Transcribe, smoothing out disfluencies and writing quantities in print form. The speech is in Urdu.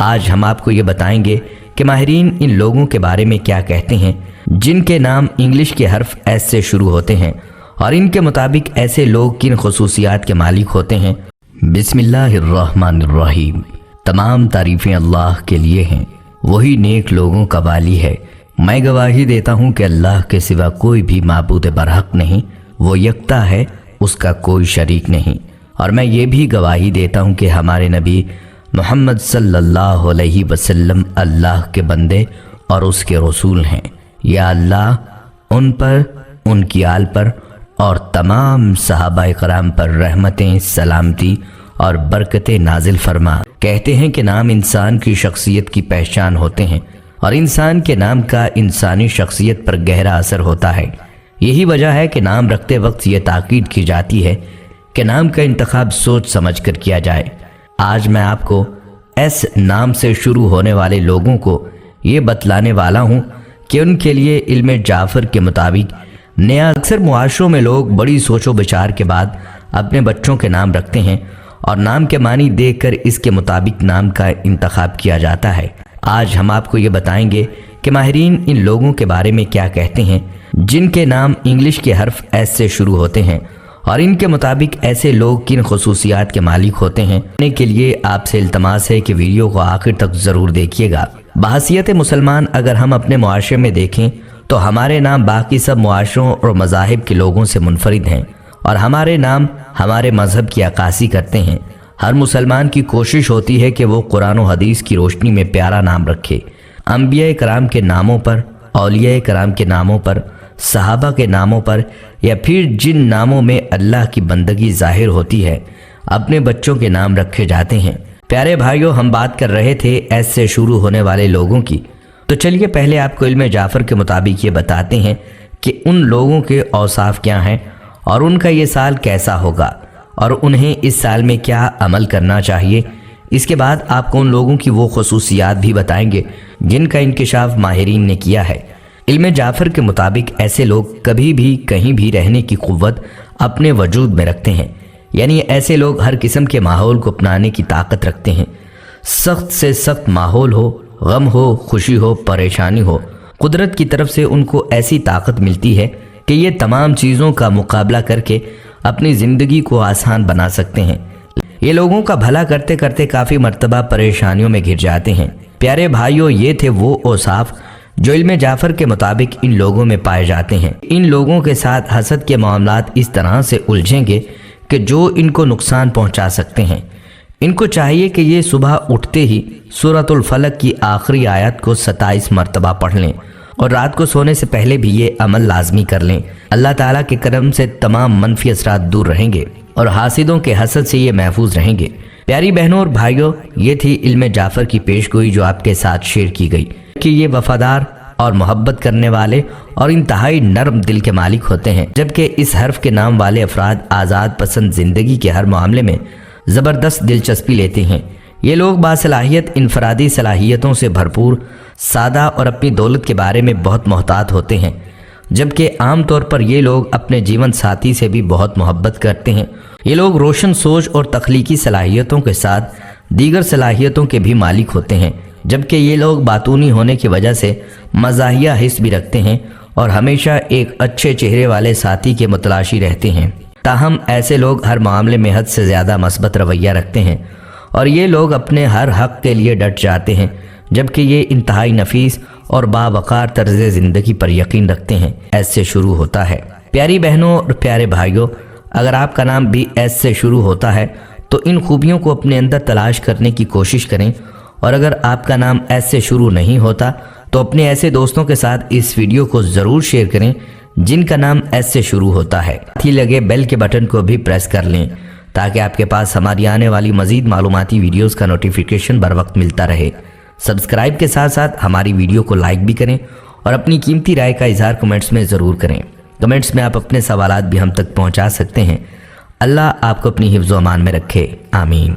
آج ہم آپ کو یہ بتائیں گے کہ ماہرین ان لوگوں کے بارے میں کیا کہتے ہیں جن کے نام انگلش کے حرف ایس سے شروع ہوتے ہیں، اور ان کے مطابق ایسے لوگ کن خصوصیات کے مالک ہوتے ہیں۔ بسم اللہ الرحمن الرحیم۔ تمام تعریفیں اللہ کے لیے ہیں، وہی نیک لوگوں کا والی ہے۔ میں گواہی دیتا ہوں کہ اللہ کے سوا کوئی بھی معبود برحق نہیں، وہ یکتا ہے، اس کا کوئی شریک نہیں۔ اور میں یہ بھی گواہی دیتا ہوں کہ ہمارے نبی محمد صلی اللہ علیہ وسلم اللہ کے بندے اور اس کے رسول ہیں۔ یا اللہ ان پر، ان کی آل پر اور تمام صحابہ کرام پر رحمتیں، سلامتی اور برکتیں نازل فرما۔ کہتے ہیں کہ نام انسان کی شخصیت کی پہچان ہوتے ہیں، اور انسان کے نام کا انسانی شخصیت پر گہرا اثر ہوتا ہے۔ یہی وجہ ہے کہ نام رکھتے وقت یہ تاکید کی جاتی ہے کہ نام کا انتخاب سوچ سمجھ کر کیا جائے۔ آج میں آپ کو ایس نام سے شروع ہونے والے لوگوں کو یہ بتلانے والا ہوں کہ ان کے لیے علم جعفر کے مطابق اکثر معاشروں میں لوگ بڑی سوچ و بچار کے بعد اپنے بچوں کے نام رکھتے ہیں، اور نام کے معنی دیکھ کر اس کے مطابق نام کا انتخاب کیا جاتا ہے۔ آج ہم آپ کو یہ بتائیں گے کہ ماہرین ان لوگوں کے بارے میں کیا کہتے ہیں جن کے نام انگلش کے حرف ایس سے شروع ہوتے ہیں، اور ان کے مطابق ایسے لوگ کن خصوصیات کے مالک ہوتے ہیں۔ جاننے کے لیے آپ سے التماس ہے کہ ویڈیو کو آخر تک ضرور دیکھیے گا۔ بحیثیت مسلمان اگر ہم اپنے معاشرے میں دیکھیں تو ہمارے نام باقی سب معاشروں اور مذاہب کے لوگوں سے منفرد ہیں، اور ہمارے نام ہمارے مذہب کی عکاسی کرتے ہیں۔ ہر مسلمان کی کوشش ہوتی ہے کہ وہ قرآن و حدیث کی روشنی میں پیارا نام رکھے۔ انبیاء کرام کے ناموں پر، اولیاء کرام کے ناموں پر، صحابہ کے ناموں پر، یا پھر جن ناموں میں اللہ کی بندگی ظاہر ہوتی ہے، اپنے بچوں کے نام رکھے جاتے ہیں۔ پیارے بھائیوں، ہم بات کر رہے تھے ایس سے شروع ہونے والے لوگوں کی، تو چلیے پہلے آپ کو علم جعفر کے مطابق یہ بتاتے ہیں کہ ان لوگوں کے اوصاف کیا ہیں، اور ان کا یہ سال کیسا ہوگا، اور انہیں اس سال میں کیا عمل کرنا چاہیے۔ اس کے بعد آپ کو ان لوگوں کی وہ خصوصیات بھی بتائیں گے جن کا انکشاف ماہرین نے کیا ہے۔ علم جعفر کے مطابق ایسے لوگ کبھی بھی کہیں بھی رہنے کی قوت اپنے وجود میں رکھتے ہیں، یعنی ایسے لوگ ہر قسم کے ماحول کو اپنانے کی طاقت رکھتے ہیں۔ سخت سے سخت ماحول ہو، غم ہو، خوشی ہو، پریشانی ہو، قدرت کی طرف سے ان کو ایسی طاقت ملتی ہے کہ یہ تمام چیزوں کا مقابلہ کر کے اپنی زندگی کو آسان بنا سکتے ہیں۔ یہ لوگوں کا بھلا کرتے کرتے کافی مرتبہ پریشانیوں میں گر جاتے ہیں۔ پیارے بھائیوں، یہ تھے وہ اوصاف جو علم جعفر کے مطابق ان لوگوں میں پائے جاتے ہیں۔ ان لوگوں کے ساتھ حسد کے معاملات اس طرح سے الجھیں گے کہ جو ان کو نقصان پہنچا سکتے ہیں۔ ان کو چاہیے کہ یہ صبح اٹھتے ہی سورۃ الفلق کی آخری آیت کو 27 مرتبہ پڑھ لیں، اور رات کو سونے سے پہلے بھی یہ عمل لازمی کر لیں۔ اللہ تعالیٰ کے کرم سے تمام منفی اثرات دور رہیں گے، اور حاسدوں کے حسد سے یہ محفوظ رہیں گے۔ پیاری بہنوں اور بھائیوں، یہ تھی علم جعفر کی پیشگوئی جو آپ کے ساتھ شیئر کی گئی کہ یہ وفادار اور محبت کرنے والے اور انتہائی نرم دل کے مالک ہوتے ہیں، جبکہ اس حرف کے نام والے افراد آزاد پسند زندگی کے ہر معاملے میں زبردست دلچسپی لیتے ہیں۔ یہ لوگ باصلاحیت، انفرادی صلاحیتوں سے بھرپور، سادہ اور اپنی دولت کے بارے میں بہت محتاط ہوتے ہیں، جبکہ عام طور پر یہ لوگ اپنے جیون ساتھی سے بھی بہت محبت کرتے ہیں۔ یہ لوگ روشن سوچ اور تخلیقی صلاحیتوں کے ساتھ دیگر صلاحیتوں کے بھی مالک ہوتے ہیں، جبکہ یہ لوگ باطونی ہونے کی وجہ سے مزاحیہ حس بھی رکھتے ہیں اور ہمیشہ ایک اچھے چہرے والے ساتھی کے متلاشی رہتے ہیں۔ تاہم ایسے لوگ ہر معاملے میں حد سے زیادہ مثبت رویہ رکھتے ہیں، اور یہ لوگ اپنے ہر حق کے لیے ڈٹ جاتے ہیں، جبکہ یہ انتہائی نفیس اور باوقار طرز زندگی پر یقین رکھتے ہیں۔ ایس سے شروع ہوتا ہے۔ پیاری بہنوں اور پیارے بھائیوں، اگر آپ کا نام بھی ایس سے شروع ہوتا ہے تو ان خوبیوں کو اپنے اندر تلاش کرنے کی کوشش کریں، اور اگر آپ کا نام ایس سے شروع نہیں ہوتا تو اپنے ایسے دوستوں کے ساتھ اس ویڈیو کو ضرور شیئر کریں جن کا نام ایس سے شروع ہوتا ہے۔ ہی لگے بیل کے بٹن کو بھی پریس کر لیں تاکہ آپ کے پاس ہماری آنے والی مزید معلوماتی ویڈیوز کا نوٹیفیکیشن بر وقت ملتا رہے۔ سبسکرائب کے ساتھ ساتھ ہماری ویڈیو کو لائک بھی کریں، اور اپنی قیمتی رائے کا اظہار کمنٹس میں ضرور کریں۔ کمنٹس میں آپ اپنے سوالات بھی ہم تک پہنچا سکتے ہیں۔ اللہ آپ کو اپنی حفظ و امان میں رکھے، آمین۔